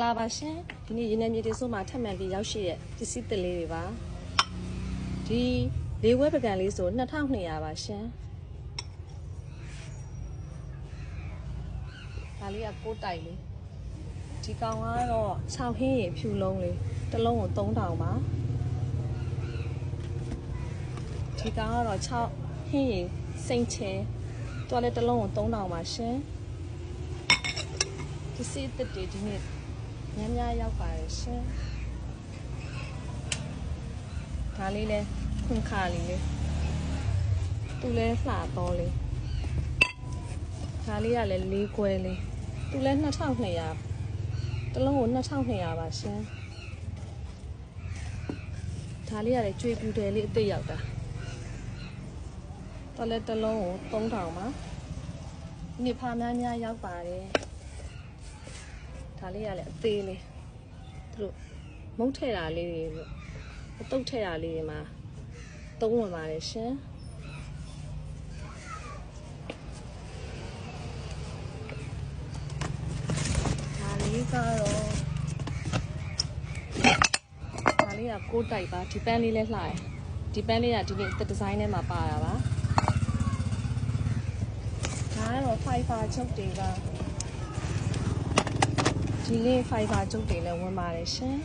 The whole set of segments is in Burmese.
လာပါရှင်ဒီနေ့ရင်းနှီးမြစ်တွေဆိုမှထပ်မံပြီးရောက်ရှိတဲ့ပစ္စည်းသစ်လေးတွေပါဒီလေးဝဲပကံလေးဆို2200ပါရှင်ဒါလေးကကိုးတိုက်လေးဒီကောင်ကတော့6ဟင်းရဖြူလုံးလေးတစ်လုံးကို3000ပါဒီကောင်ကတော့6ဟင်းရစိမ့်ချဲတွားလည်းတစ်လုံးကို3000ပါရှင်ပစ္စည်းသစ်တွေဒီနေ့များရောက်ပါရဲ့ရှင်ဒါလေးလဲခွန်ခါလေးလေးသူလဲလှတော့လေးဒါလေးကလည်းလေးကွဲလေးသူလဲ2200တစ်လုံးကို2200ပါရှင်ဒါလေးကလည်းကျွေးပြူတယ်လေးအသိရောက်တာတော်လဲတစ်လုံးကို3000ပါဒီဖာများရောက်ပါတယ်ဒါလေးကလည်းအသေးလေးသူတို့မုတ်ထည့်တာလေးတွေလို့အတုတ်ထည့်တာလေးတွေမှာသုံးဝင်ပါတယ်ရှင်ဒါလေးကတော့ဒါလေးကကိုးတိုက်ပါဒီပန်းလေးလဲလှတယ်ဒီပန်းလေးကဒီနေ့ဒီဇိုင်းထဲမှာပါတာပါဒါကတော့ fiber ချုပ်တွေကဒီလေး fiber ကျုပ်တွေလည်းဝင်ပါတယ်ရှင်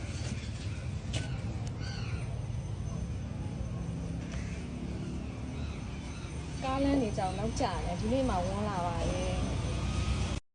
ကားလမ်းနေကြောင်နောက်ကျတယ်ဒီနေ့မှဝင်လာပါလေ